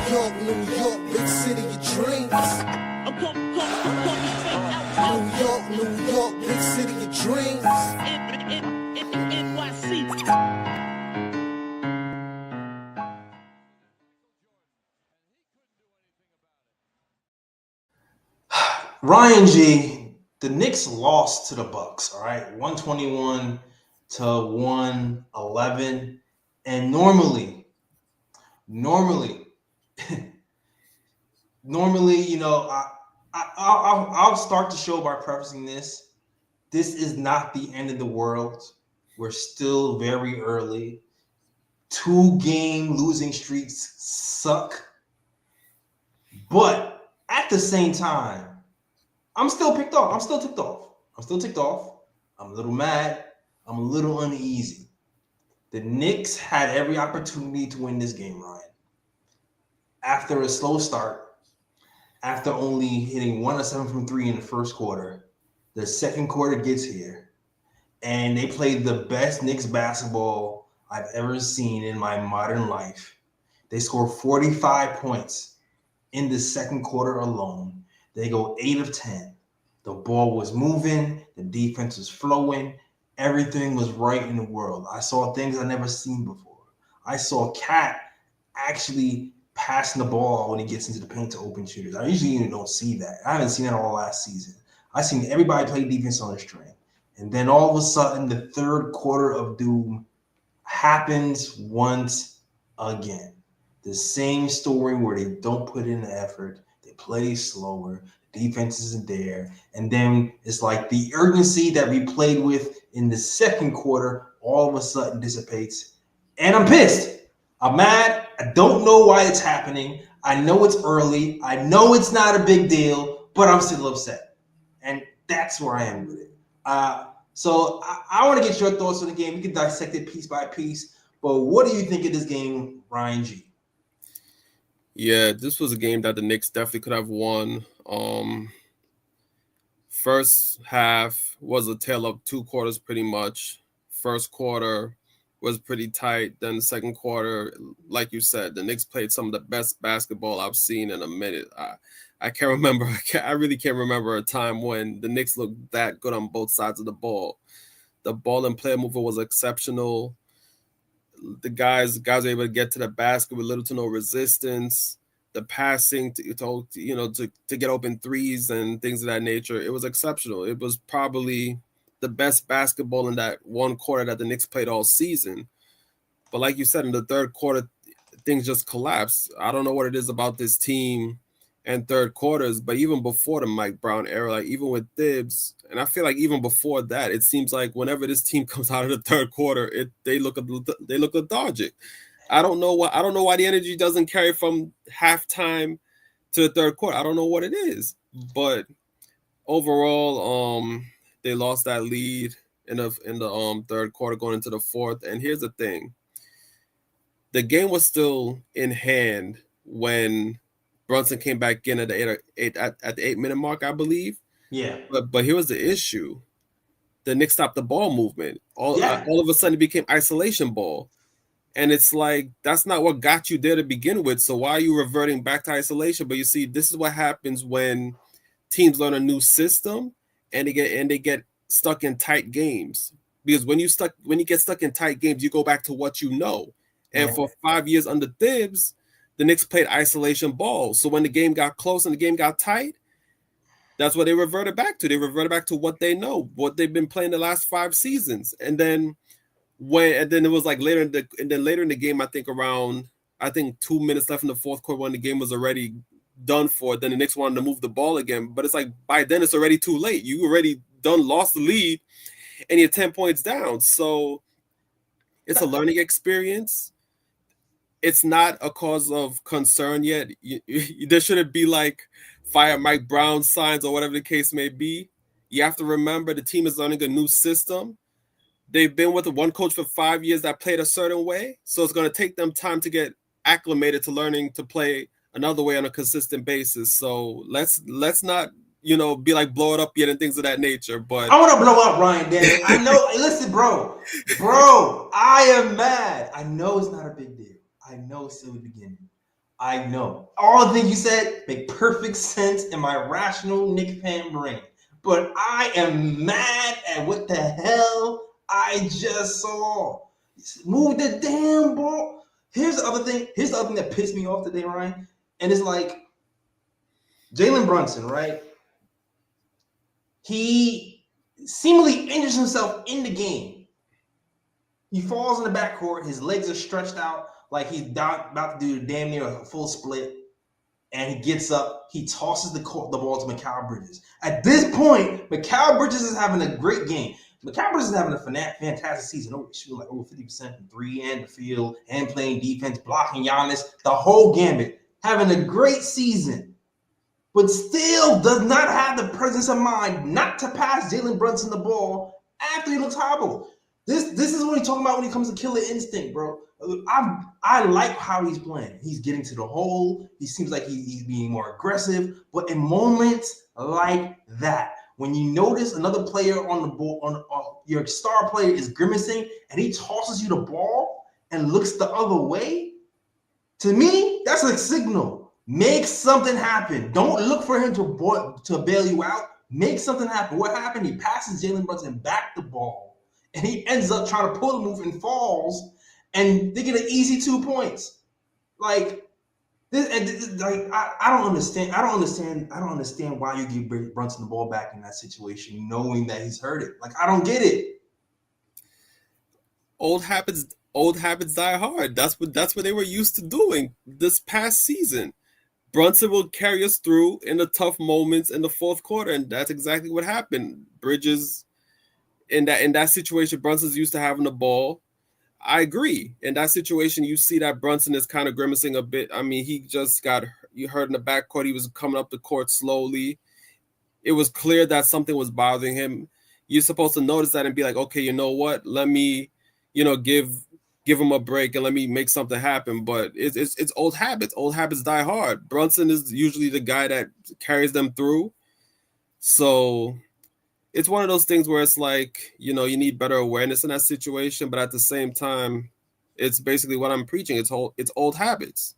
York, New York, big city of dreams. New York, big city of dreams. Ryan G, the Knicks lost to the Bucks, all right? 121 to 111. And normally, you know, I'll start the show by prefacing this. This is not the end of the world. We're still very early. 2-game losing streaks suck. But at the same time, I'm still ticked off. I'm still ticked off. I'm a little mad. I'm a little uneasy. The Knicks had every opportunity to win this game, Ryan. After a slow start, after only hitting 1 of 7 from 3 in the first quarter, the second quarter gets here, and they played the best Knicks basketball I've ever seen in my modern life. They scored 45 points in the second quarter alone. They go 8 of 10. The ball was moving. The defense was flowing. Everything was right in the world. I saw things I've never seen before. I saw Cat actually passing the ball when he gets into the paint to open shooters. I usually don't see that. I haven't seen that all last season. I've seen everybody play defense on the string. And then all of a sudden, the third quarter of doom happens once again. The same story where they don't put in the effort. They play slower. Defense isn't there. And then it's like the urgency that we played with in the second quarter all of a sudden dissipates. And I'm pissed. I'm mad. I don't know why it's happening. I know it's early. I know it's not a big deal, but I'm still upset. And that's where I am with it. So I want to get your thoughts on the game. We can dissect it piece by piece. But what do you think of this game, Ryan G? Yeah, this was a game that the Knicks definitely could have won. First half was a tale of two quarters pretty much. First quarter was pretty tight. Then the second quarter, like you said, the Knicks played some of the best basketball I've seen in a minute. I can't remember. I really can't remember a time when the Knicks looked that good on both sides of the ball. The ball and player movement was exceptional. The guys were able to get to the basket with little to no resistance. The passing to get open threes and things of that nature, it was exceptional. It was probably the best basketball in that one quarter that the Knicks played all season. But like you said, in the third quarter, things just collapsed. I don't know what it is about this team and third quarters, but even before the Mike Brown era, like even with Thibs, and I feel like even before that, it seems like whenever this team comes out of the third quarter, they look lethargic. I don't know why the energy doesn't carry from halftime to the third quarter. I don't know what it is, but overall, they lost that lead in the third quarter going into the fourth. And here's the thing: the game was still in hand when Brunson came back in at the 8-minute mark, I believe. Yeah. But here was the issue: the Knicks stopped the ball movement. All of a sudden, it became isolation ball. And it's like, that's not what got you there to begin with. So why are you reverting back to isolation? But you see, this is what happens when teams learn a new system and they get stuck in tight games. Because when you get stuck in tight games, you go back to what you know. And for 5 years under Thibs, the Knicks played isolation ball. So when the game got close and the game got tight, that's what they reverted back to. They reverted back to what they know, what they've been playing the last 5 seasons. And then it was like later in the game, I think 2 minutes left in the fourth quarter when the game was already done for. Then the Knicks wanted to move the ball again, but it's like by then it's already too late. You already lost the lead, and you're 10 points down. So it's a learning experience. It's not a cause of concern yet. There shouldn't be like fire Mike Brown signs or whatever the case may be. You have to remember the team is learning a new system. They've been with one coach for 5 years that played a certain way. So it's going to take them time to get acclimated to learning to play another way on a consistent basis. So let's not, be like blow it up yet and things of that nature. But I want to blow up Ryan Daniels. I know. Listen, bro, I am mad. I know it's not a big deal. I know it's still the beginning. I know. All the things you said make perfect sense in my rational Knicks fan brain. But I am mad at what the hell I just saw. Move the damn ball. Here's the other thing. Here's the other thing that pissed me off today, Ryan. And it's like Jalen Brunson, right? He seemingly injures himself in the game. He falls in the backcourt. His legs are stretched out like he's about to do damn near a full split. And he gets up. He tosses the ball to Mikal Bridges. At this point, Mikal Bridges is having a great game. Mikal Bridges is having a fantastic season. Shooting like over 50% from three and the field and playing defense, blocking Giannis, the whole gambit. Having a great season. But still does not have the presence of mind not to pass Jalen Brunson the ball after he looks horrible. This is what he's talking about when it comes to killer instinct, bro. I like how he's playing. He's getting to the hole. He seems like he's being more aggressive. But in moments like that, when you notice another player on the ball, your star player is grimacing, and he tosses you the ball and looks the other way, to me, that's a signal. Make something happen. Don't look for him to bail you out. Make something happen. What happened? He passes Jalen Brunson back the ball, and he ends up trying to pull the move and falls, and they get an easy 2 points. Like this, like I don't understand. I don't understand why you give Brunson the ball back in that situation, knowing that he's hurt it. Like I don't get it. Old habits die hard. That's what they were used to doing this past season. Brunson will carry us through in the tough moments in the fourth quarter, and that's exactly what happened. Bridges, in that situation, Brunson's used to having the ball. I agree. In that situation, you see that Brunson is kind of grimacing a bit. I mean, he just got hurt in the backcourt. He was coming up the court slowly. It was clear that something was bothering him. You're supposed to notice that and be like, okay, you know what? Let me, give him a break and let me make something happen. But it's old habits. Old habits die hard. Brunson is usually the guy that carries them through. So it's one of those things where it's like, you need better awareness in that situation. But at the same time, it's basically what I'm preaching. It's old habits.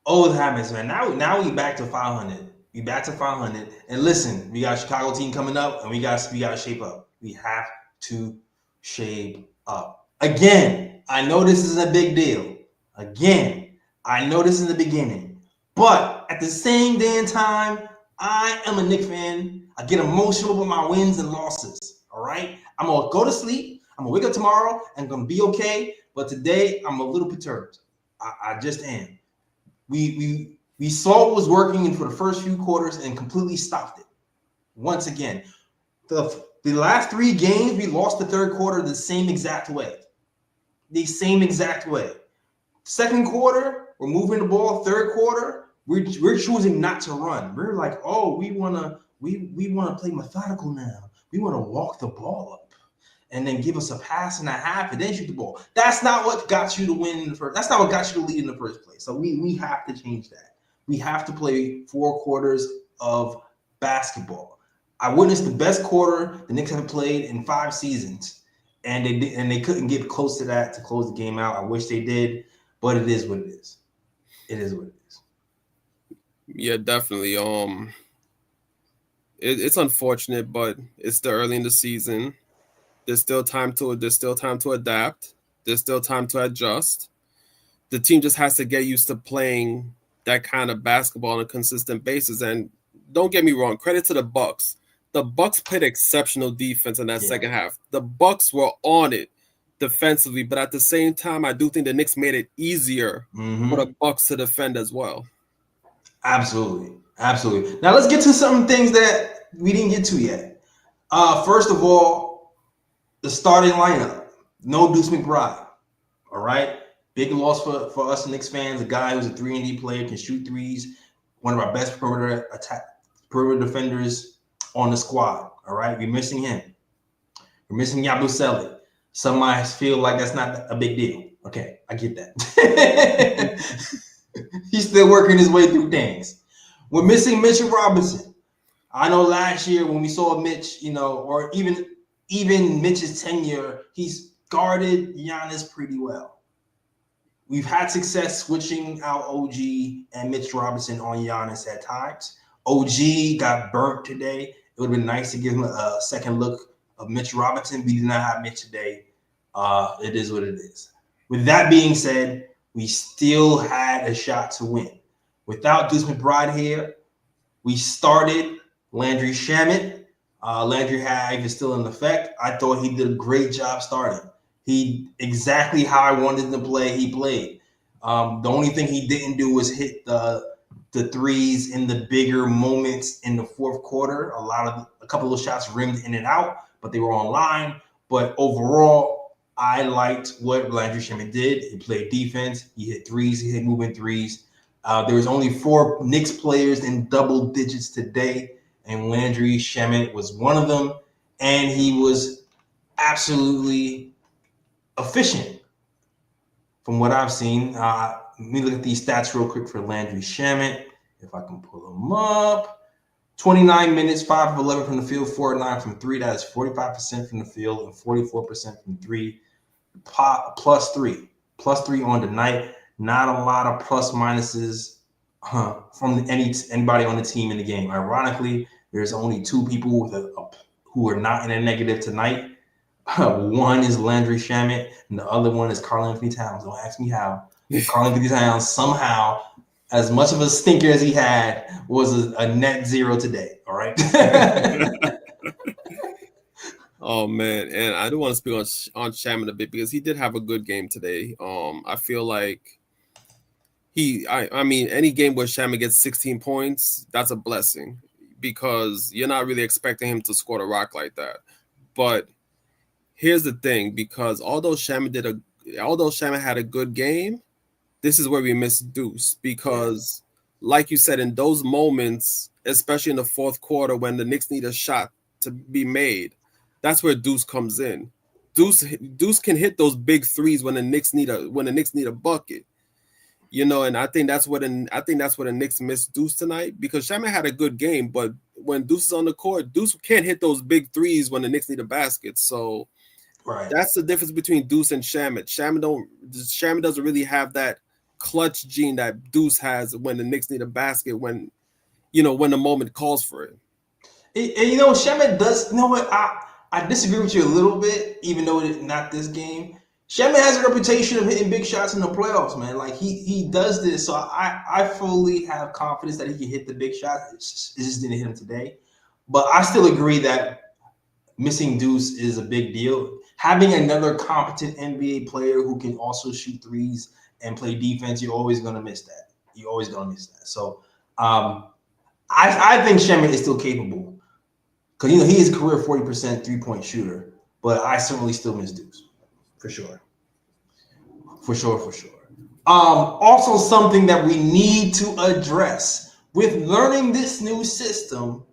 Old habits, man. Now we back to 500. We back to 500. And listen, we got a Chicago team coming up, and we got to shape up. We have to shape up. Again, I know this isn't a big deal. Again, I know this is the beginning. But at the same damn time, I am a Knicks fan. I get emotional with my wins and losses. All right? I'm going to go to sleep. I'm going to wake up tomorrow and I'm going to be okay. But today, I'm a little perturbed. I just am. We saw what was working for the first few quarters and completely stopped it. Once again, the last 3 games, we lost the third quarter the same exact way. The same exact way. Second quarter, we're moving the ball. Third quarter, we're choosing not to run. We're like, oh, we wanna play methodical now. We want to walk the ball up and then give us a pass and a half and then shoot the ball. That's not what got you to win in the first. That's not what got you to lead in the first place. So we have to change that. We have to play 4 quarters of basketball. I witnessed the best quarter the Knicks have played in 5 seasons. And they couldn't get close to that to close the game out. I wish they did, but it is what it is. It is what it is. Yeah, definitely. It's unfortunate, but it's still early in the season. There's still time to adapt. There's still time to adjust. The team just has to get used to playing that kind of basketball on a consistent basis. And don't get me wrong, credit to the Bucks. The Bucks played exceptional defense in that second half. The Bucks were on it defensively, but at the same time, I do think the Knicks made it easier for the Bucks to defend as well. Absolutely. Now let's get to some things that we didn't get to yet. First of all, the starting lineup. No Deuce McBride. All right. Big loss for us Knicks fans. A guy who's a 3-and-D player, can shoot threes. One of our best perimeter defenders on the squad. All right, we're missing him. We're missing Yabusele. Some might feel like that's not a big deal. Okay, I get that. He's still working his way through things. We're missing Mitchell Robinson. I know last year when we saw Mitch, or even Mitch's tenure, he's guarded Giannis pretty well. we've had success switching out OG and Mitch Robinson on Giannis at times. OG got burnt today. It would have been nice to give him a second look of Mitch Robinson. We did not have Mitch today. It is what it is. With that being said, we still had a shot to win. Without Deuce McBride here, we started Landry Shamet. Landry Hag is still in effect. I thought he did a great job starting. He exactly how I wanted him to play, he played. The only thing he didn't do was hit the threes in the bigger moments in the fourth quarter. A couple of shots rimmed in and out, but they were on line. But overall, I liked what Landry Shamet did. He played defense. He hit threes. He hit moving threes. There was only 4 Knicks players in double digits today, and Landry Shamet was one of them, and he was absolutely efficient from what I've seen. Let me look at these stats real quick for Landry Shamet, if I can pull them up. 29 minutes, 5 of 11 from the field, 4 of 9 from 3. That is 45% from the field and 44% from 3. Plus 3 on the night. Not a lot of plus minuses from anybody on the team in the game. Ironically, there's only 2 people with who are not in a negative tonight. One is Landry Shamet, and the other one is Karl-Anthony Towns. Don't ask me how. Karl-Anthony Towns somehow, as much of a stinker as he had, was a net zero today. All right. Oh man, and I do want to speak on Shaman a bit because he did have a good game today. I feel like I mean, any game where Shaman gets 16 points, that's a blessing because you're not really expecting him to score the rock like that. But here's the thing, because although Shaman had a good game, this is where we miss Deuce because, like you said, in those moments, especially in the fourth quarter when the Knicks need a shot to be made, that's where Deuce comes in. Deuce can hit those big threes when the Knicks need a bucket, and I think that's what the Knicks missed Deuce tonight because Shaman had a good game, but when Deuce is on the court, Deuce can't hit those big threes when the Knicks need a basket. So that's the difference between Deuce and Shaman. Shaman doesn't really have that clutch gene that Deuce has when the Knicks need a basket when the moment calls for it. And Shaman does. You know what? I disagree with you a little bit, even though it's not this game. Shaman has a reputation of hitting big shots in the playoffs, man. Like he does this, so I fully have confidence that he can hit the big shot. It just didn't hit him today, but I still agree that missing Deuce is a big deal. Having another competent NBA player who can also shoot threes and play defense, you're always gonna miss that. So I think Shaman is still capable because he is a career 40% 3-point shooter, but I certainly still miss Deuce. For sure. Also, something that we need to address with learning this new system,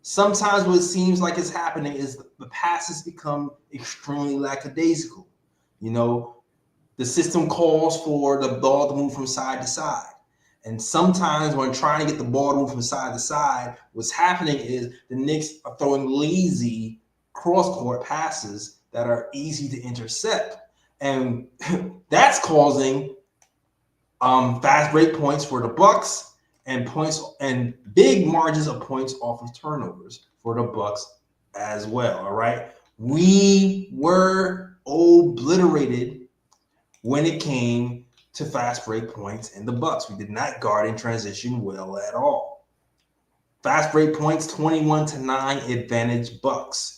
sometimes what seems like is happening is the passes become extremely lackadaisical. The system calls for the ball to move from side to side. And sometimes when trying to get the ball to move from side to side, what's happening is the Knicks are throwing lazy cross-court passes that are easy to intercept. And that's causing fast break points for the Bucks and big margins of points off of turnovers for the Bucks as well. All right. We were obliterated when it came to fast break points in the Bucks. We did not guard in transition well at all. Fast break points 21-9 advantage Bucks.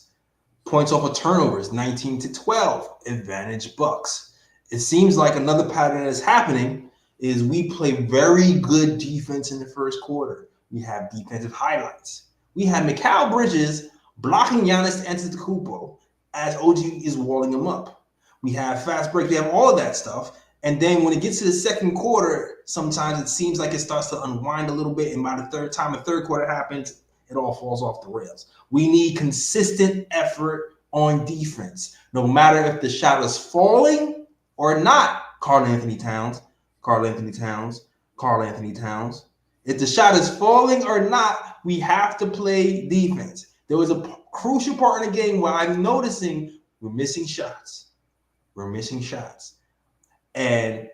Points off of turnovers, 19-12, advantage Bucks. It seems like another pattern that's happening is we play very good defense in the first quarter. We have defensive highlights. We have Mikal Bridges blocking Giannis Antetokounmpo as OG is walling him up. We have fast break. We have all of that stuff. And then when it gets to the second quarter, sometimes it seems like it starts to unwind a little bit. And by the third quarter happens, it all falls off the rails. We need consistent effort on defense, no matter if the shot is falling or not. Karl-Anthony Towns. If the shot is falling or not, we have to play defense. There was a crucial part in the game where I'm noticing we're missing shots. And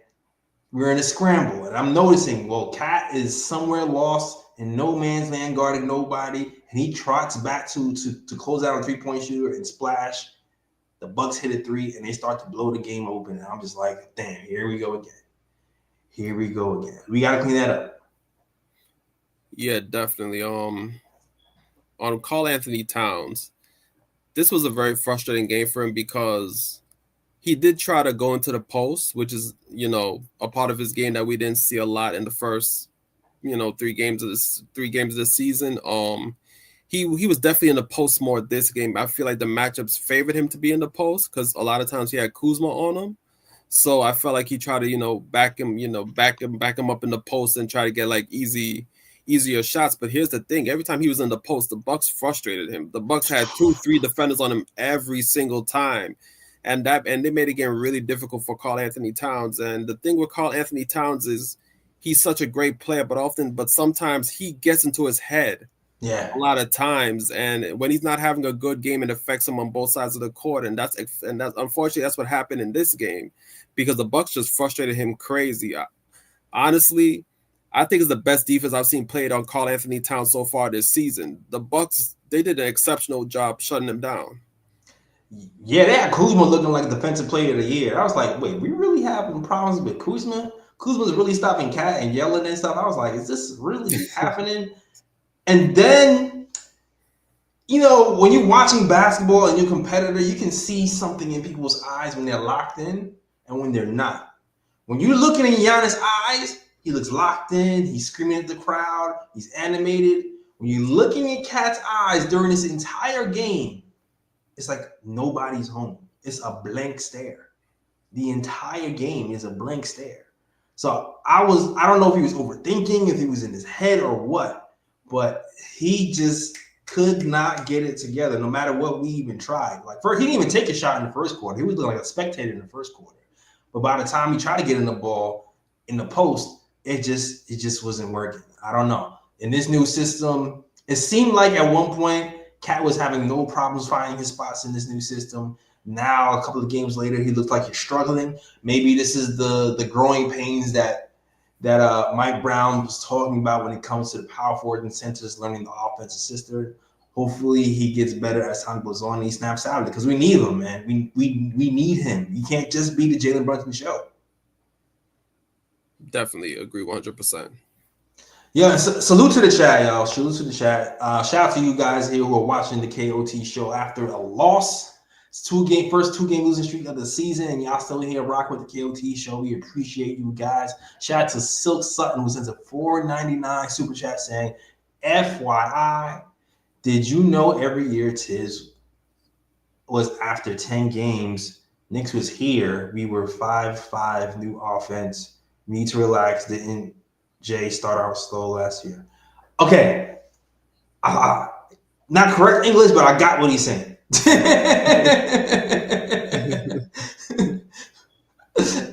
we're in a scramble, and I'm noticing, well, Cat is somewhere lost in no man's land, guarding nobody, and he trots back to close out a 3-point shooter and splash. The Bucks hit a 3, and they start to blow the game open, and I'm just like, damn, here we go again. Here we go again. We got to clean that up. Yeah, definitely. On Karl Anthony Towns, this was a very frustrating game for him because he did try to go into the post, which is, a part of his game that we didn't see a lot in the first, 3 games of this season. He was definitely in the post more this game. I feel like the matchups favored him to be in the post because a lot of times he had Kuzma on him. So I felt like he tried to, back him up in the post and try to get like easier shots. But here's the thing: every time he was in the post, the Bucks frustrated him. The Bucks had 2-3 defenders on him every single time, and they made it again really difficult for Karl Anthony Towns. And the thing with Karl Anthony Towns is he's such a great player, but sometimes he gets into his head. Yeah. A lot of times, and when he's not having a good game, it affects him on both sides of the court, and that's unfortunately that's what happened in this game because the Bucks just frustrated him crazy. Honestly, I think it's the best defense I've seen played on Karl Anthony Towns so far this season. The Bucks, they did an exceptional job shutting him down. Yeah, they had Kuzma looking like defensive player of the year. I was like, wait, we really having problems with Kuzma? Kuzma's really stopping Cat and yelling and stuff. I was like, is this really happening? And then, when you're watching basketball and you're a competitor, you can see something in people's eyes when they're locked in and when they're not. When you're looking in Giannis' eyes, he looks locked in. He's screaming at the crowd. He's animated. When you're looking at Cat's eyes during this entire game, it's like nobody's home. It's a blank stare. The entire game is a blank stare. So I don't know if he was overthinking, if he was in his head or what. But he just could not get it together, no matter what we even tried. Like, first, he didn't even take a shot in the first quarter. He was looking like a spectator in the first quarter. But by the time he tried to get in the ball in the post, it just wasn't working. I don't know. In this new system, it seemed like at one point, Cat was having no problems finding his spots in this new system. Now, a couple of games later, he looks like he's struggling. Maybe this is the growing pains that Mike Brown was talking about when it comes to the power forward and centers learning the offensive system. Hopefully he gets better as time goes on and he snaps out of it because we need him, man. We need him. He can't just be the Jalen Brunson show. Definitely agree 100%. Yeah, salute to the chat, y'all. Salute to the chat. Shout out to you guys here who are watching the KOT show after a loss. It's first 2-game losing streak of the season, and y'all still here rocking with the KOT show. We appreciate you guys. Shout out to Silk Sutton, who sends a $4.99 super chat saying, FYI, did you know every year Tiz was after 10 games, Knicks was here, we were 5-5 new offense. Need to relax. Didn't Jay start out slow last year? Okay. Not correct English, but I got what he's saying.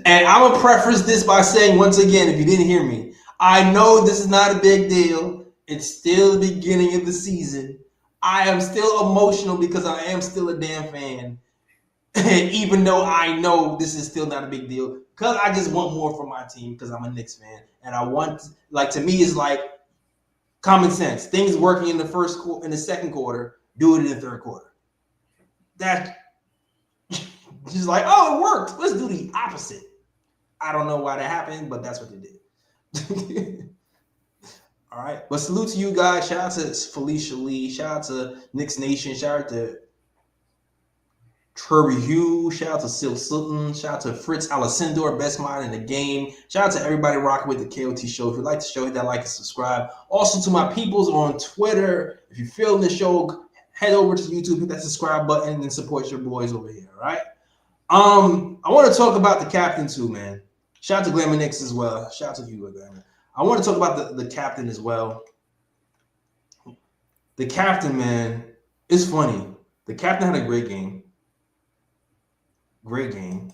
And I'm gonna preface this by saying once again, if you didn't hear me, I know this is not a big deal. It's still the beginning of the season. I am still emotional because I am still a damn fan. Even though I know this is still not a big deal, because I just want more from my team because I'm a Knicks fan. And I want, to me, it's like common sense. Things working in the second quarter, do it in the third quarter. That just like, oh, it worked. Let's do the opposite. I don't know why that happened, but that's what they did. All right. But salute to you guys. Shout out to Felicia Lee. Shout out to Knicks Nation. Shout out to Trevor Hugh. Shout out to Silk Sutton. Shout out to Fritz Alessandor, best mind in the game. Shout out to everybody rocking with the KOT show. If you like the show, hit that like and subscribe. Also to my peoples on Twitter, if you're feeling the show, head over to YouTube, hit that subscribe button, and support your boys over here. All right. I want to talk about the captain too, man. Shout out to Glamour Knicks as well. Shout out to you, Glamour. I want to talk about the captain as well. The captain, man, it's funny. The captain had a great game. Great game.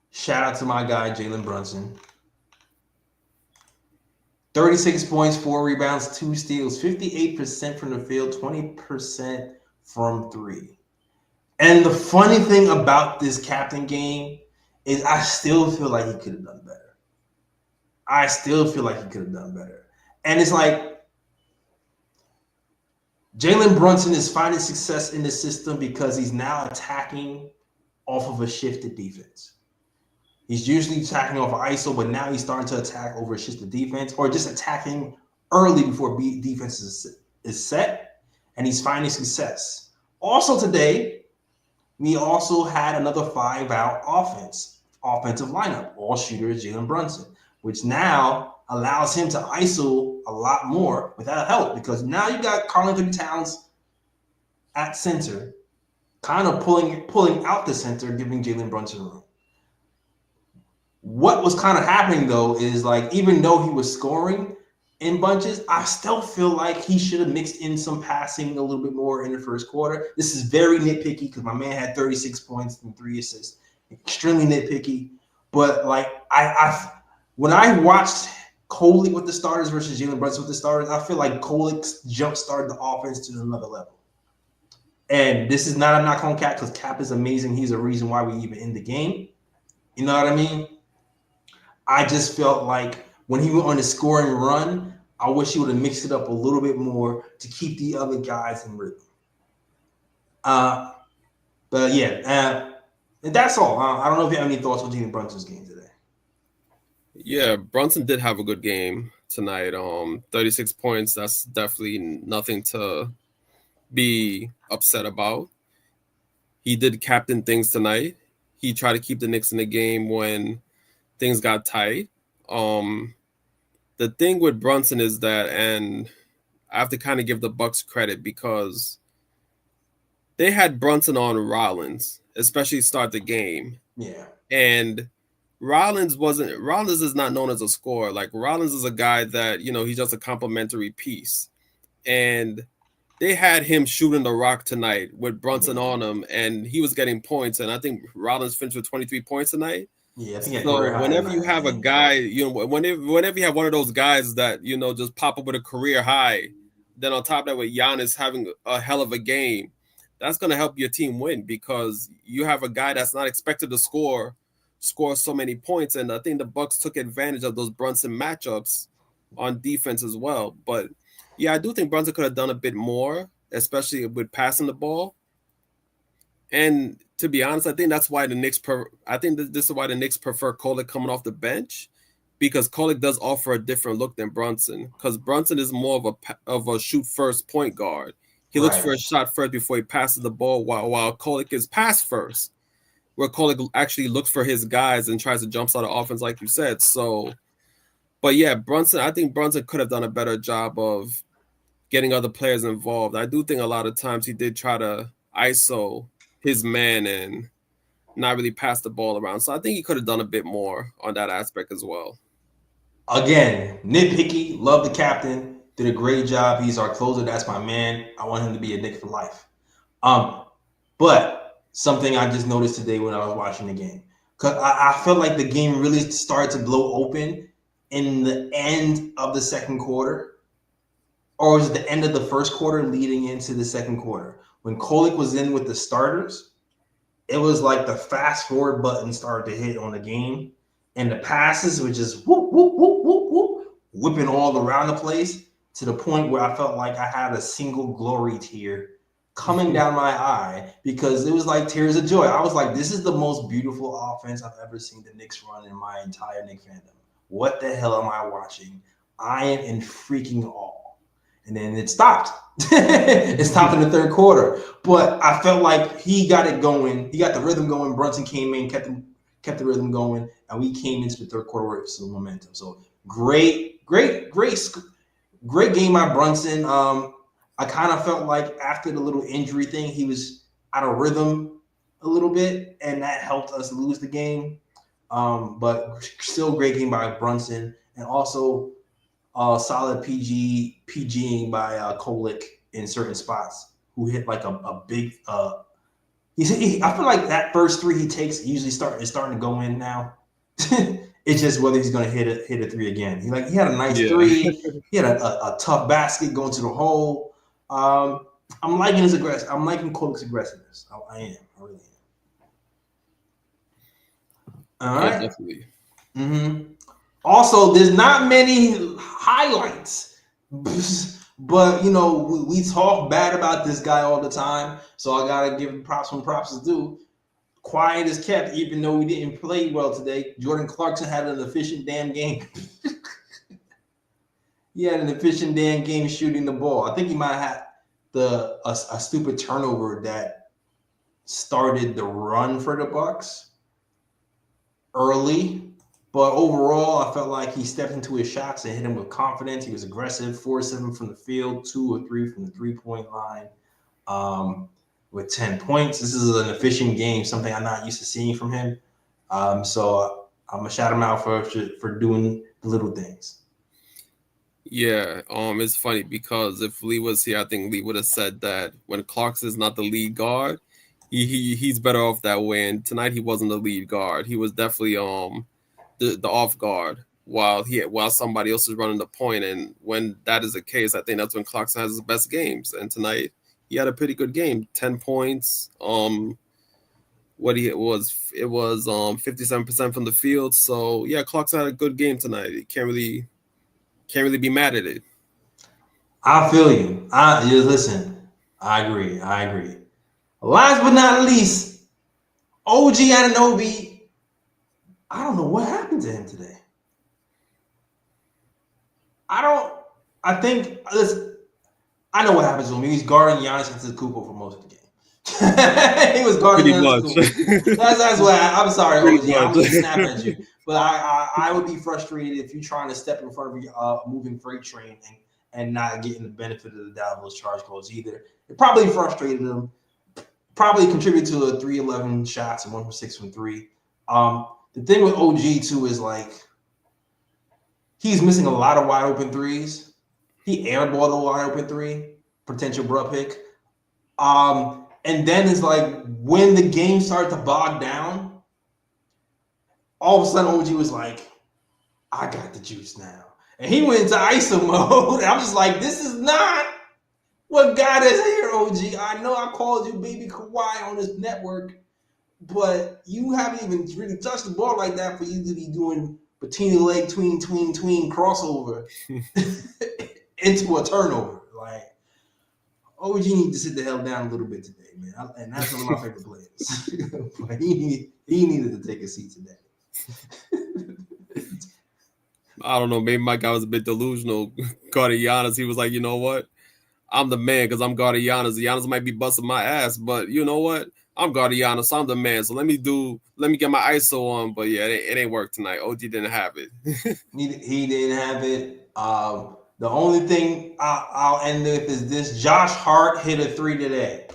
Shout out to my guy, Jalen Brunson. 36 points, 4 rebounds, 2 steals, 58% from the field, 20% from 3. And the funny thing about this captain game is I still feel like he could have done better. I still feel like he could have done better. And it's like Jalen Brunson is finding success in the system because he's now attacking off of a shifted defense. He's usually attacking off of ISO, but now he's starting to attack over a shifted defense or just attacking early before defense is set, and he's finding success. Also today, we also had another 5-out offensive lineup, all shooters, Jalen Brunson, which now allows him to ISO a lot more without help because now you got Karl-Anthony Towns at center, kind of pulling out the center, giving Jalen Brunson room. What was kind of happening though is like even though he was scoring in bunches, I still feel like he should have mixed in some passing a little bit more in the first quarter. This is very nitpicky because my man had 36 points and 3 assists. Extremely nitpicky. But like I when I watched Kolek with the starters versus Jalen Brunson with the starters, I feel like Kolek jump started the offense to another level. And this is not a knock on Cap because Cap is amazing. He's a reason why we even in the game. You know what I mean? I just felt like when he went on the scoring run, I wish he would have mixed it up a little bit more to keep the other guys in rhythm. But yeah, that's all. I don't know if you have any thoughts on Jalen Brunson's game today. Yeah, Brunson did have a good game tonight. 36 points. That's definitely nothing to be upset about. He did captain things tonight. He tried to keep the Knicks in the game when things got tight. The thing with Brunson is that, and I have to kind of give the Bucks credit because they had Brunson on Rollins, especially start the game. Yeah. And Rollins is not known as a scorer. Like Rollins is a guy that, he's just a complimentary piece. And they had him shooting the rock tonight with Brunson on him, and he was getting points. And I think Rollins finished with 23 points tonight. Yeah, I think so whenever you have a guy, whenever you have one of those guys that, just pop up with a career high, then on top of that with Giannis having a hell of a game, that's going to help your team win because you have a guy that's not expected to score so many points. And I think the Bucks took advantage of those Brunson matchups on defense as well. But yeah, I do think Brunson could have done a bit more, especially with passing the ball. And to be honest, I think that's why the Knicks. This is why the Knicks prefer Kolek coming off the bench, because Kolek does offer a different look than Brunson. Because Brunson is more of a shoot first point guard. He looks for a shot first before he passes the ball, while Kolek is pass first, where Kolek actually looks for his guys and tries to jumpstart the offense, like you said. So, but yeah, I think Brunson could have done a better job of getting other players involved. I do think a lot of times he did try to ISO his man and not really pass the ball around. So I think he could have done a bit more on that aspect as well. Again, nitpicky, love the captain, did a great job. He's our closer. That's my man. I want him to be a Knick for life. But something I just noticed today when I was watching the game, because I felt like the game really started to blow open in the end of the second quarter, or was it the end of the first quarter leading into the second quarter? When Kolek was in with the starters, it was like the fast forward button started to hit on the game, and the passes were just whoop, whoop, whoop, whoop, whoop, whipping all around the place to the point where I felt like I had a single glory tear coming down my eye because it was like tears of joy. I was like, this is the most beautiful offense I've ever seen the Knicks run in my entire Knicks fandom. What the hell am I watching? I am in freaking awe. And then it stopped. It stopped in the third quarter. But I felt like he got it going. He got the rhythm going. Brunson came in, kept the rhythm going, and we came into the third quarter with some momentum. So great game by Brunson. I kind of felt like after the little injury thing, he was out of rhythm a little bit, and that helped us lose the game. But still great game by Brunson, and also solid PGing by Kolek in certain spots, who hit like a big. I feel like that first three he takes usually is starting to go in now. It's just whether he's going to hit a three again. He had a nice three. He had a tough basket going to the hole. I'm liking his aggressive. I'm liking Kolek's aggressiveness. I am. I really All Yeah, right. definitely. Also, there's not many highlights, but we talk bad about this guy all the time. So I gotta give him props when props is due. Quiet as kept, even though we didn't play well today. Jordan Clarkson had an efficient damn game. He had an efficient damn game shooting the ball. I think he might have had a stupid turnover that started the run for the Bucks early. But overall, I felt like he stepped into his shots and hit him with confidence. He was aggressive, 4-7 from the field, 2 or 3 from the 3-point line, with 10 points. This is an efficient game, something I'm not used to seeing from him. So I'm gonna shout him out for doing the little things. Yeah, it's funny because if Lee was here, I think Lee would have said that when Clarkson is not the lead guard, he's better off that way. And tonight he wasn't the lead guard. He was definitely the off guard while somebody else is running the point. And when that is the case, I think that's when Clarkson has his best games. And tonight he had a pretty good game, 10 points. It was 57% from the field. So yeah, Clarkson had a good game tonight. He can't really be mad at it. I feel you. Listen. I agree. Last but not least, OG Anunoby. I don't know what happened to him today. I know what happens to him. He's guarding Giannis Antetokounmpo for most of the game. He was guarding Pretty Giannis much. Antetokounmpo. That's what I'm sorry, OG. I'm going to snap at you. But I would be frustrated if you're trying to step in front of a moving freight train and not getting the benefit of the doubt of those charge codes either. It probably frustrated him. Probably contributed to a 3-11 shots and 1 for 6 from 3. The thing with OG too is like he's missing a lot of wide open threes. He airballed a wide open 3, potential bruh pick. And then it's like when the game started to bog down, all of a sudden OG was like, I got the juice now. And he went into ISO mode. And I'm just like, this is not what got us here, OG. I know I called you baby Kawhi on this network, but you haven't even really touched the ball like that for you to be doing between the leg, tween crossover into a turnover. Like, OG need to sit the hell down a little bit today, man. And that's one of my favorite players. But he needed to take a seat today. I don't know. Maybe my guy was a bit delusional. Guarding Giannis, he was like, you know what? I'm the man because I'm guarding Giannis. Giannis might be busting my ass, but you know what? I'm guarding Giannis. So I'm the man. So let me get my ISO on. But yeah, it ain't work tonight. OG didn't have it. He didn't have it. The only thing I'll end with is this: Josh Hart hit a 3 today.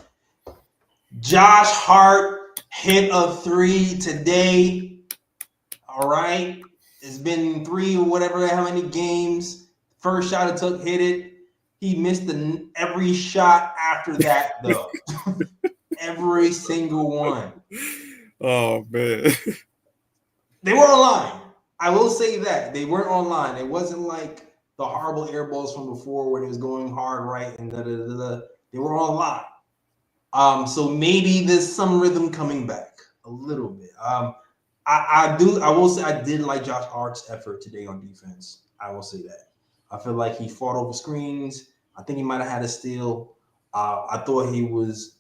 Josh Hart hit a 3 today. All right. It's been 3 or whatever, how many games. First shot it took, hit it. He missed every shot after that, though. Every single one. Oh, man. They were online. I will say that. They weren't online. It wasn't like the horrible air balls from before when it was going hard right and da-da-da-da. They were online. So maybe there's some rhythm coming back a little bit. I will say I did like Josh Hart's effort today on defense. I will say that. I feel like he fought over screens. I think he might have had a steal. I thought he was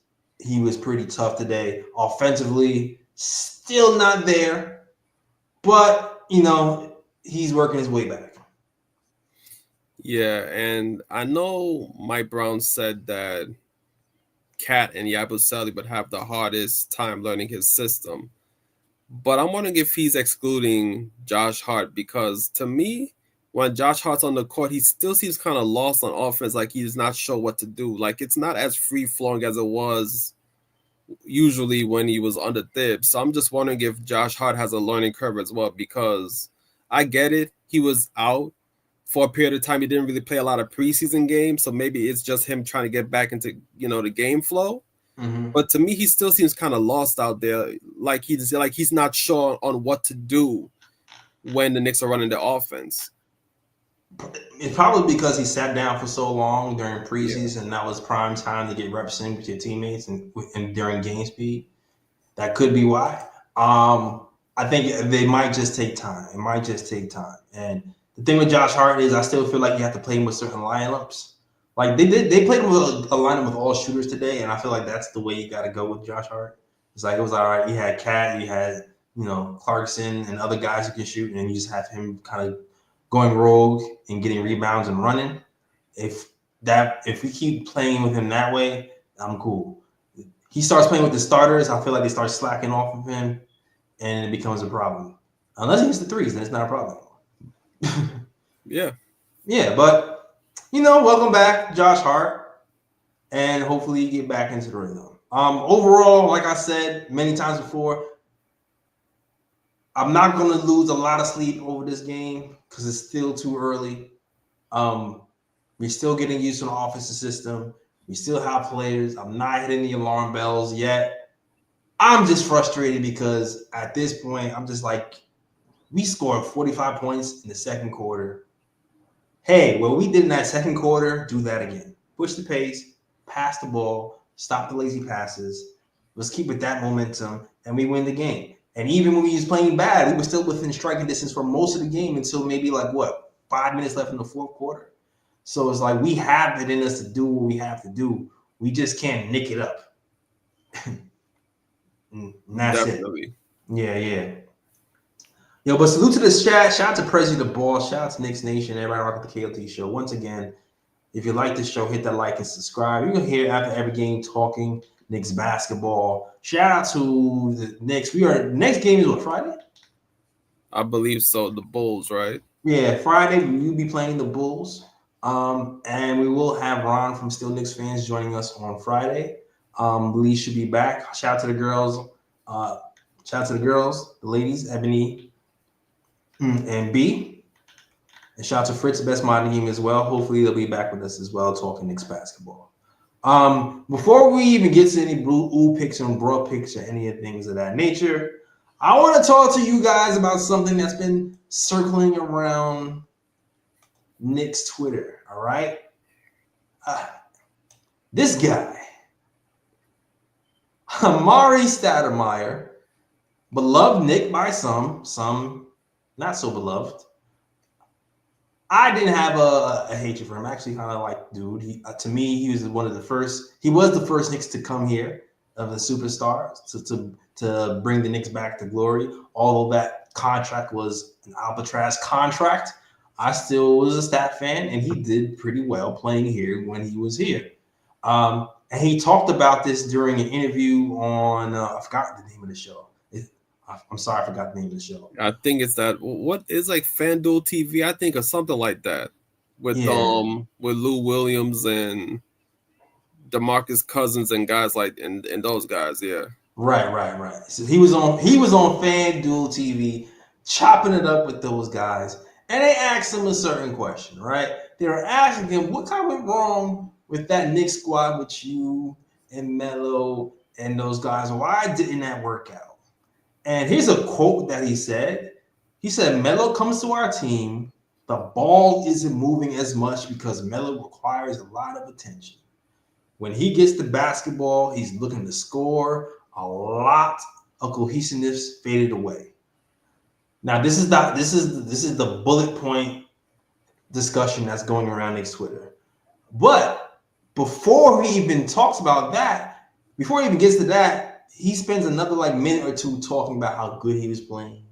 pretty tough today. Offensively, still not there, but he's working his way back. Yeah, and I know Mike Brown said that Cat and Yabusele would have the hardest time learning his system. But I'm wondering if he's excluding Josh Hart because to me, when Josh Hart's on the court, he still seems kind of lost on offense, like he's not sure what to do. Like it's not as free-flowing as it was usually when he was under Thibs. So I'm just wondering if Josh Hart has a learning curve as well because I get it. He was out for a period of time. He didn't really play a lot of preseason games, so maybe it's just him trying to get back into the game flow. Mm-hmm. But to me, he still seems kind of lost out there. Like he's not sure on what to do when the Knicks are running the offense. It's probably because he sat down for so long during preseason, and that was prime time to get reps in with your teammates and during game speed. That could be why. I think they might just take time. It might just take time. And the thing with Josh Hart is I still feel like you have to play him with certain lineups. Like they played him with a lineup with all shooters today, and I feel like that's the way you got to go with Josh Hart. It's like it was all right. You had Cat, you had Clarkson and other guys who can shoot, and you just have him kind of going rogue and getting rebounds and running. If we keep playing with him that way, I'm cool. He starts playing with the starters, I feel like they start slacking off of him, and it becomes a problem. Unless he hits the threes, then it's not a problem. Yeah. Yeah, but welcome back, Josh Hart, and hopefully you get back into the rhythm. Overall, like I said many times before, I'm not going to lose a lot of sleep over this game because it's still too early. We're still getting used to the offensive system. We still have players. I'm not hitting the alarm bells yet. I'm just frustrated because at this point, I'm just like, we scored 45 points in the second quarter. Hey, what we did in that second quarter, do that again. Push the pace, pass the ball, stop the lazy passes. Let's keep with that momentum, and we win the game. And even when we was playing bad, we were still within striking distance for most of the game until maybe 5 minutes left in the fourth quarter. So it's like we have it in us to do what we have to do. We just can't nick it up. And that's Definitely. it. Yeah. Yo, but salute to the chat. Shout out to Prezi the Ball. Shout out to Knicks Nation. Everybody rock at the KLT show. Once again, if you like this show, hit that like and subscribe. You can hear after every game talking Knicks basketball. Shout out to the Knicks. Next game is what, Friday? I believe so. The Bulls, right? Yeah, Friday we will be playing the Bulls. And we will have Ron from Still Knicks Fans joining us on Friday. Lee should be back. Shout out to the girls. The ladies, Ebony and B. And shout out to Fritz, best mod in the game as well. Hopefully they'll be back with us as well, talking Knicks basketball. Before we even get to any blue picks and broad picks or any of things of that nature, I want to talk to you guys about something that's been circling around Knicks Twitter. All right, this guy, Amari Stoudemire, beloved Knick by some not so beloved. I didn't have a hatred for him. I actually kind of like dude. To me, he was one of the first. He was the first Knicks to come here of the superstars to bring the Knicks back to glory. Although that contract was an Alcatraz contract, I still was a Stat fan, and he did pretty well playing here when he was here. And he talked about this during an interview on I forgot the name of the show. I'm sorry, I forgot the name of the show. I think it's that. What is like FanDuel TV? I think or something like that. With Lou Williams and DeMarcus Cousins and guys like and those guys, yeah. Right. So he was on FanDuel TV, chopping it up with those guys, and they asked him a certain question. Right? They were asking him what kind of went wrong with that Knicks squad with you and Melo and those guys. Why didn't that work out? And here's a quote that he said. He said, Melo comes to our team. The ball isn't moving as much because Melo requires a lot of attention. When he gets the basketball, he's looking to score. A lot of cohesiveness faded away. Now, this is the bullet point discussion that's going around Knicks Twitter. But before he even talks about that, before he even gets to that, he spends another minute or two talking about how good he was playing,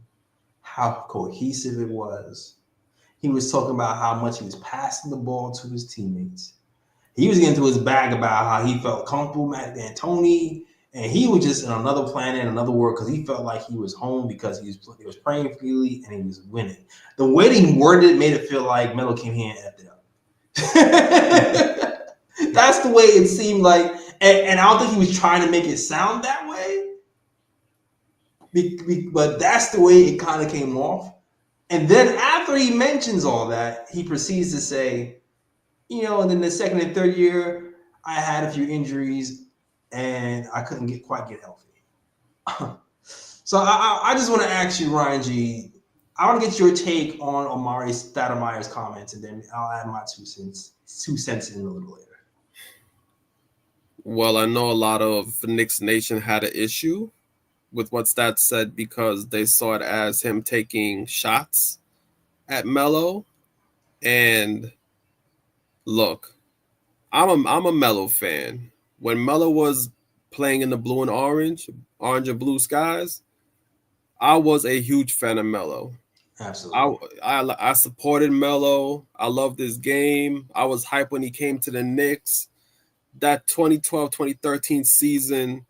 how cohesive it was. He was talking about how much he was passing the ball to his teammates. He was getting to his bag about how he felt comfortable with D'Antoni, and he was just in another planet, another world, because he felt like he was home because he was praying freely and he was winning. The way he worded it made it feel like Melo came here and effed it up. That's the way it seemed like, and I don't think he was trying to make it sound that way, but that's the way it kind of came off. And then after he mentions all that, he proceeds to say, and then the second and third year, I had a few injuries and I couldn't quite get healthy. So I just want to ask you, Ryan G, I want to get your take on Amari Stoudemire's comments, and then I'll add my 2 cents in a little later. Well, I know a lot of Knicks Nation had an issue with what Stats said because they saw it as him taking shots at Melo. And look, I'm a Melo fan. When Melo was playing in the blue and orange and blue skies, I was a huge fan of Melo. Absolutely. I supported Melo. I loved his game. I was hyped when he came to the Knicks. That 2012-2013 season,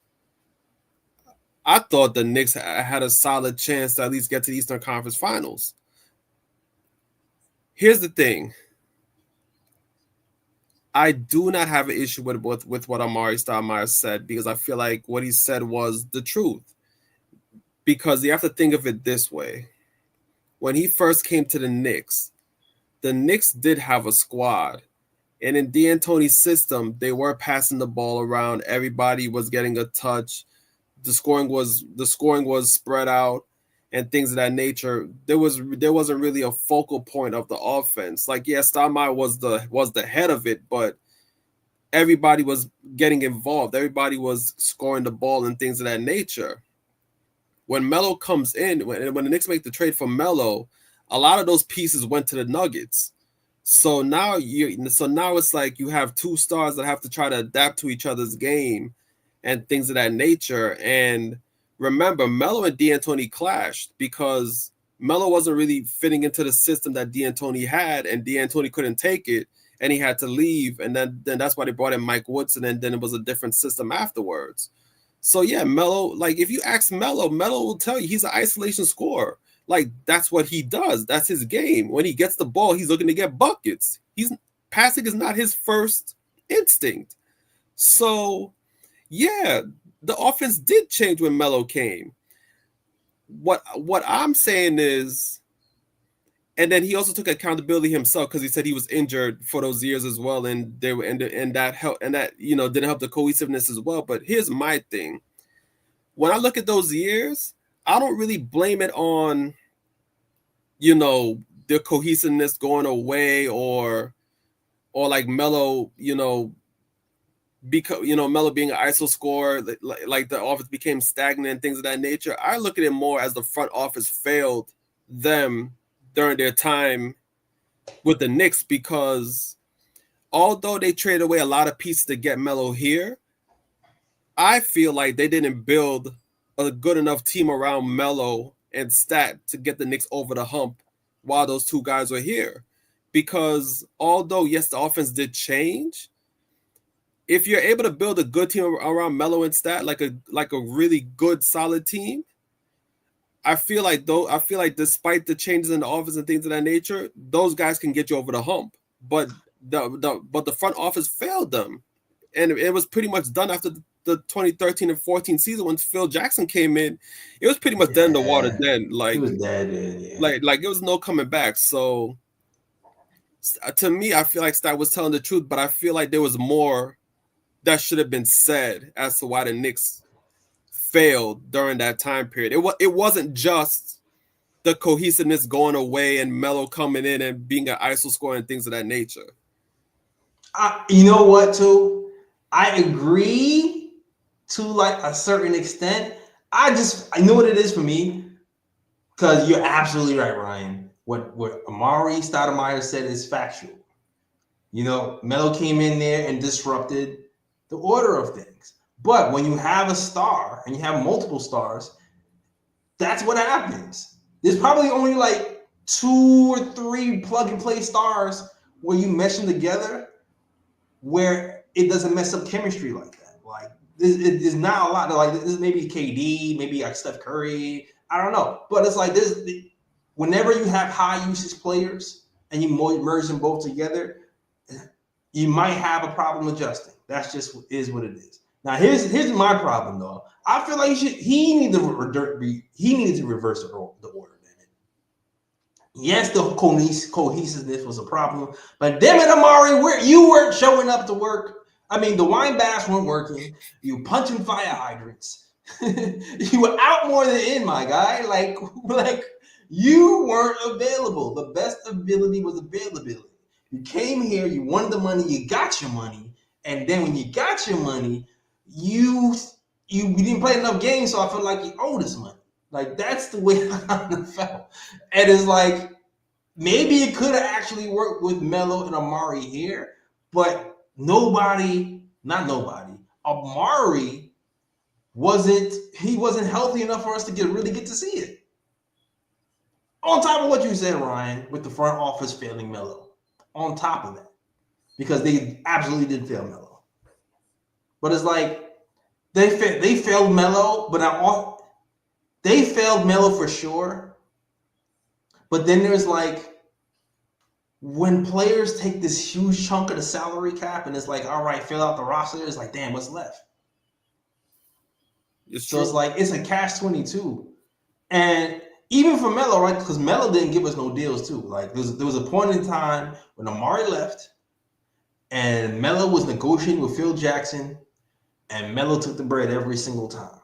I thought the Knicks had a solid chance to at least get to the Eastern Conference Finals. Here's the thing. I do not have an issue with what Amari Stoudemire said because I feel like what he said was the truth. Because you have to think of it this way. When he first came to the Knicks did have a squad. And in D'Antoni's system, they were passing the ball around. Everybody was getting a touch. The scoring was spread out and things of that nature. There wasn't really a focal point of the offense. Like, yeah, Stoudemire was the head of it, but everybody was getting involved. Everybody was scoring the ball and things of that nature. When Melo comes in, when the Knicks make the trade for Melo, a lot of those pieces went to the Nuggets. So now it's like you have two stars that have to try to adapt to each other's game and things of that nature. And remember, Melo and D'Antoni clashed because Melo wasn't really fitting into the system that D'Antoni had, and D'Antoni couldn't take it, and he had to leave. And then that's why they brought in Mike Woodson, and then it was a different system afterwards. So yeah, Melo, like if you ask Melo will tell you he's an isolation scorer. Like that's what he does. That's his game. When he gets the ball, he's looking to get buckets. Passing is not his first instinct. So yeah, the offense did change when Melo came. What I'm saying is, and then he also took accountability himself because he said he was injured for those years as well, and they were and that helped, and that didn't help the cohesiveness as well. But here's my thing: when I look at those years, I don't really blame it on, the cohesiveness going away or like Melo, because Melo being an ISO scorer, like the offense became stagnant and things of that nature. I look at it more as the front office failed them during their time with the Knicks because although they traded away a lot of pieces to get Melo here, I feel like they didn't build a good enough team around Melo and Stat to get the Knicks over the hump while those two guys were here. Because although, yes, the offense did change, if you're able to build a good team around Melo and Stat, like a really good, solid team, I feel like despite the changes in the offense and things of that nature, those guys can get you over the hump. But the front office failed them. And it was pretty much done after the 2013 and 14 season when Phil Jackson came in. It was pretty much dead in the water then. Like, he was dead, yeah. Like it was no coming back. So to me, I feel like Stat was telling the truth, but I feel like there was more that should have been said as to why the Knicks failed during that time period. It wasn't just the cohesiveness going away and Melo coming in and being an ISO scorer and things of that nature. You know what, too? I agree to like a certain extent. I know what it is for me because you're absolutely right, Ryan. What Amari Stoudemire said is factual. Melo came in there and disrupted the order of things. But when you have a star and you have multiple stars, that's what happens. There's probably only like 2 or 3 plug-and-play stars where you mesh them together where it doesn't mess up chemistry like that. Like, there's not a lot. Like, this maybe KD, maybe like Steph Curry. I don't know. But it's like this. Whenever you have high-usage players and you merge them both together, you might have a problem adjusting. That's just is what it is. Now, here's my problem, though. I feel like he needed to reverse the order. Yes, the cohesiveness was a problem, but damn it, Amari, you weren't showing up to work. I mean, the wine baths weren't working. You punching fire hydrants. You were out more than in, my guy. Like you weren't available. The best ability was availability. You came here, you wanted the money, you got your money, and then when you got your money, you you didn't play enough games, so I feel like you owe this money. Like that's the way I kind of felt. And it's like maybe it could have actually worked with Melo and Amari here, but Amari wasn't healthy enough for us to really get to see it. On top of what you said, Ryan, with the front office failing Melo. On top of that. Because they absolutely did fail Melo. But it's like they failed Melo, but they failed Melo for sure. But then there's like when players take this huge chunk of the salary cap and it's like, all right, fill out the roster, it's like, damn, what's left? It's like it's a catch-22. And even for Melo, right? Because Melo didn't give us no deals too. Like there was a point in time when Amari left and Melo was negotiating with Phil Jackson, and Melo took the bread every single time.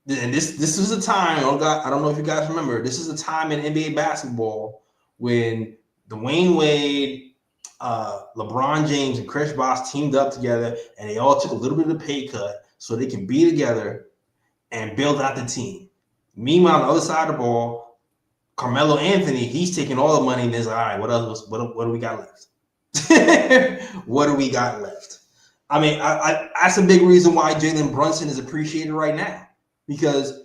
And this was a time, I don't know if you guys remember, this is a time in NBA basketball when Dwayne Wade, LeBron James, and Chris Bosh teamed up together, and they all took a little bit of a pay cut so they can be together and build out the team. Meanwhile, on the other side of the ball, Carmelo Anthony, he's taking all the money and is like, all right, what do we got left? What do we got left? I mean, that's a big reason why Jalen Brunson is appreciated right now. Because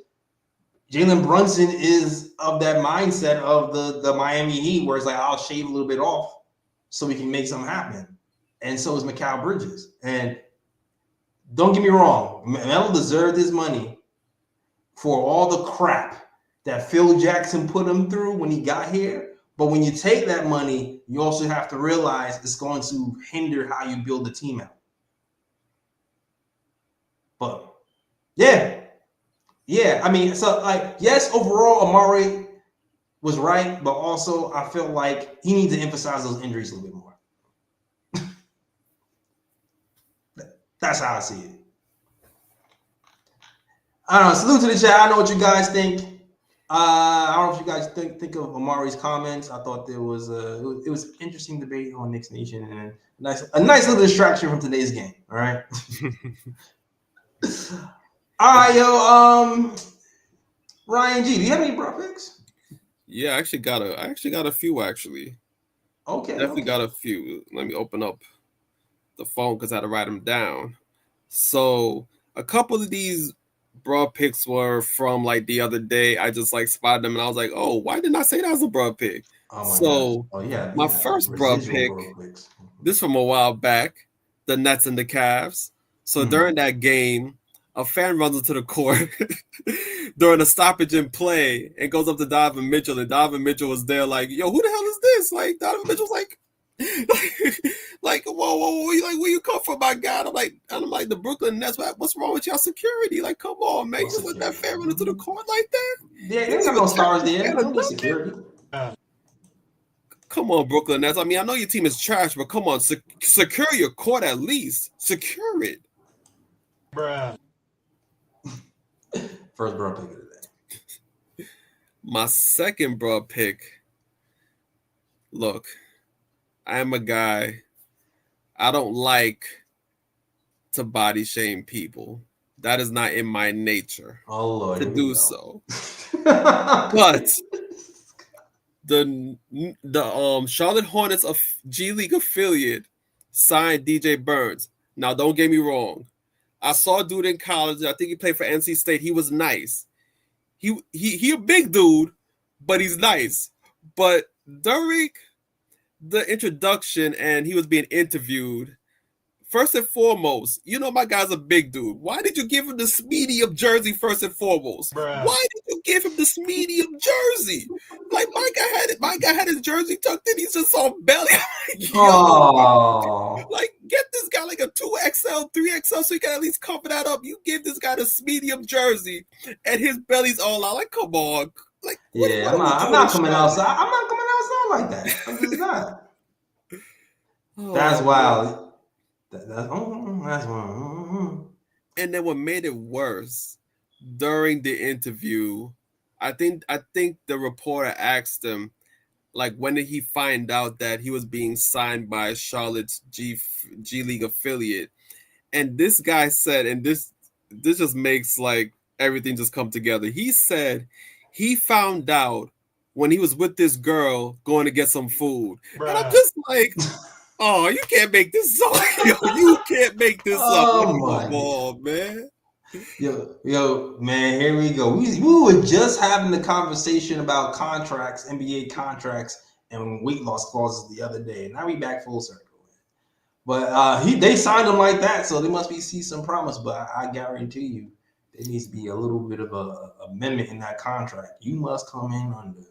Jalen Brunson is of that mindset of the Miami Heat, where it's like, I'll shave a little bit off so we can make something happen. And so is Mikal Bridges. And don't get me wrong, Melo deserved his money for all the crap that Phil Jackson put him through when he got here. But when you take that money, you also have to realize it's going to hinder how you build the team out. But yeah, I mean, so like, yes, overall, Amari was right, but also I feel like he needs to emphasize those injuries a little bit more. That's how I see it. I don't know. Salute to the chat. I know what you guys think. I don't know if you guys think of Amari's comments. I thought it was an interesting debate on Knicks Nation and a nice little distraction from today's game. All right. All right, yo. Ryan G, do you have any bro picks? Yeah, I actually got a few actually. Okay. Definitely got a few. Let me open up the phone because I had to write them down. So a couple of these broad picks were from like the other day. I just like spotted them and I was like, oh, why didn't I say that was a broad pick? Oh my gosh. My first broad pick, this from a while back, the Nets and the Cavs. So during that game, a fan runs into the court during a stoppage in play and goes up to Donovan Mitchell, and Donovan Mitchell was there like, yo, who the hell is this? Like Donovan Mitchell's like whoa, like where you come from, my God? I'm like the Brooklyn Nets. What's wrong with y'all security? Like, come on, man, you just let that fan run into the court like that? Yeah, they got no stars there. No security. Come on, Brooklyn Nets. I mean, I know your team is trash, but come on, secure your court at least. Secure it, bruh. First broad pick of the day. My second broad pick. Look, I am a guy. I don't like to body shame people. That is not in my nature to do so. But the Charlotte Hornets of G League affiliate signed DJ Burns. Now, don't get me wrong. I saw a dude in college. I think he played for NC State. He was nice. He a big dude, but he's nice. But during the introduction and he was being interviewed, first and foremost, you know my guy's a big dude. Why did you give him the medium jersey first and foremost? Bruh. Why did you give him this medium jersey? Like my guy had his jersey tucked in. He's just on belly. Like get this guy like a 2XL, 3XL so he can at least cover that up. You give this guy this medium jersey and his belly's all out. Like, come on. Like, yeah, I'm not coming outside. I'm not coming outside like that. I'm just not. That's wild. That's wild. And then what made it worse during the interview, I think the reporter asked him, like, when did he find out that he was being signed by Charlotte's G League affiliate? And this guy said, and this this just makes like everything just come together. He said he found out when he was with this girl going to get some food. Bruh. And I'm just like, oh, you can't make this up. Yo, you can't make this up. Oh my ball, man. Yo, man, here we go. We were just having the conversation about contracts, NBA contracts, and weight loss clauses the other day. Now we back full circle. But they signed him like that, so they must see some promise. But I guarantee you, there needs to be a little bit of a amendment in that contract. You must come in under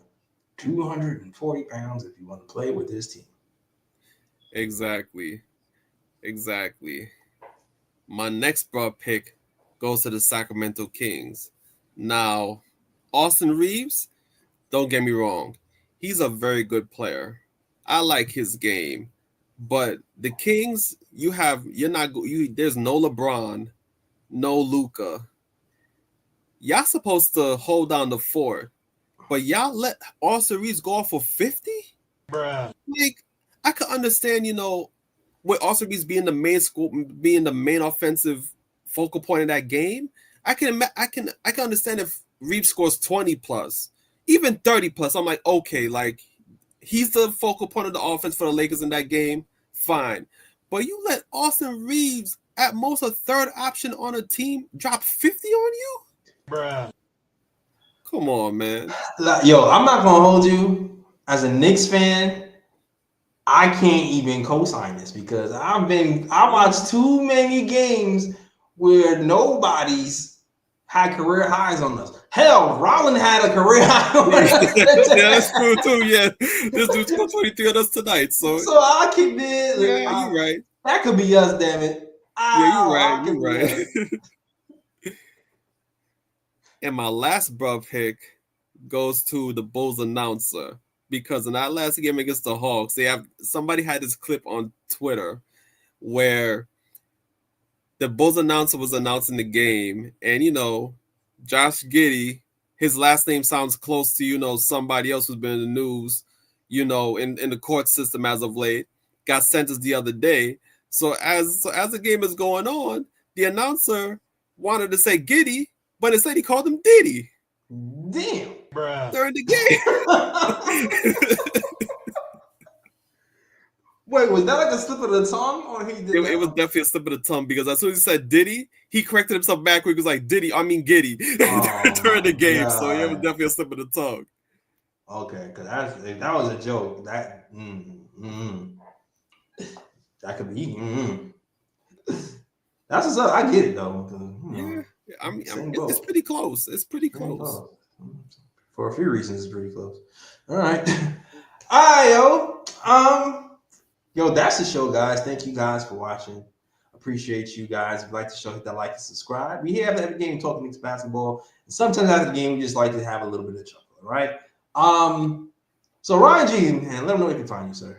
240 pounds if you want to play with this team. Exactly. My next broad pick goes to the Sacramento Kings. Now, Austin Reeves, don't get me wrong, he's a very good player. I like his game, but the Kings, there's no LeBron, no Luka. Y'all supposed to hold down the fort, but y'all let Austin Reeves go off for 50? Bruh. Like, I could understand, with Austin Reeves being the main offensive focal point of that game. I can understand if Reeves scores 20 plus, even 30 plus. I'm like, okay, like he's the focal point of the offense for the Lakers in that game. Fine, but you let Austin Reeves, at most a third option on a team, drop 50 on you? Bruh. Come on, man. Yo, I'm not gonna hold you. As a Knicks fan, I can't even co-sign this because I watched too many games where nobody's had career highs on us. Hell, Rollin had a career high on us. Yeah, that's true too. Yeah, this dude scored 23 on us tonight. So I kicked in. Yeah, you're right. That could be us, damn it. Yeah, you're right. And my last bro pick goes to the Bulls announcer, because in that last game against the Hawks, somebody had this clip on Twitter where the Bulls announcer was announcing the game, and Josh Giddey, his last name sounds close to somebody else who's been in the news, in the court system as of late, got sentenced the other day. So as the game is going on, the announcer wanted to say Giddey, but instead he called him Diddy. Damn. Bruh. During the game. Wait, was that like a slip of the tongue, or he did? It was definitely a slip of the tongue, because as soon as he said Diddy, he corrected himself back. He was like Diddy, I mean Giddy, during the game. God. So it was definitely a slip of the tongue. Okay, because that was a joke. That could be. That's what's up. I get it though. Yeah, I mean, it's pretty close. It's pretty close. For a few reasons, it's pretty close. All right, yo, that's the show, guys. Thank you guys for watching. Appreciate you guys. If you like the show, hit that like and subscribe. We have every game talking Knicks basketball, and sometimes after the game, we just like to have a little bit of chuckle. All right. So Ryan G, man, let them know where you can find you, sir.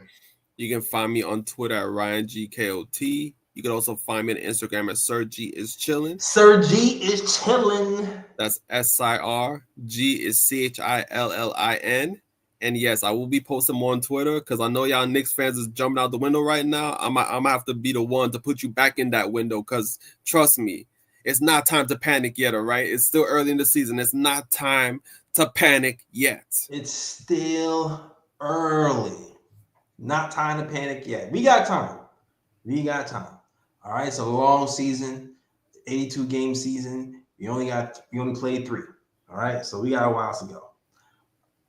You can find me on Twitter at RyanGKOT. You can also find me on Instagram at Sir G is chillin'. Sir G is chillin'. That's SIR. G is CHILLIN. And yes, I will be posting more on Twitter, because I know y'all Knicks fans is jumping out the window right now. I'm gonna have to be the one to put you back in that window, because trust me, it's not time to panic yet, all right? It's still early in the season. It's not time to panic yet. It's still early. Not time to panic yet. We got time. All right, so long season, 82 game season. We only played 3. All right, so we got a while to go.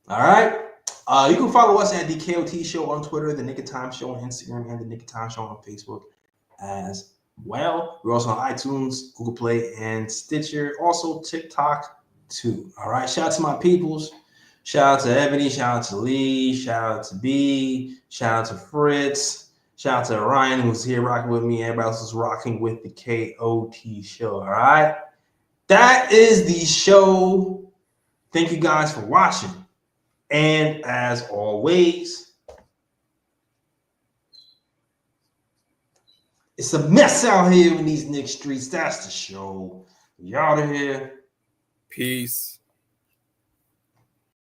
All right. You can follow us at the KOT Show on Twitter, the Nick of Time Show on Instagram, and the Nick of Time Show on Facebook as well. We're also on iTunes, Google Play, and Stitcher. Also TikTok too. All right. Shout out to my peoples. Shout out to Ebony. Shout out to Lee. Shout out to B. Shout out to Fritz. Shout out to Ryan, who's here rocking with me. Everybody else is rocking with the KOT Show. All right. That is the show. Thank you guys for watching. And as always, it's a mess out here in these Knicks streets. That's the show. We out of here. Peace.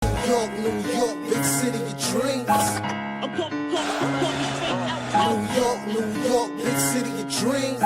New York, big city of dreams. New York, big city of dreams.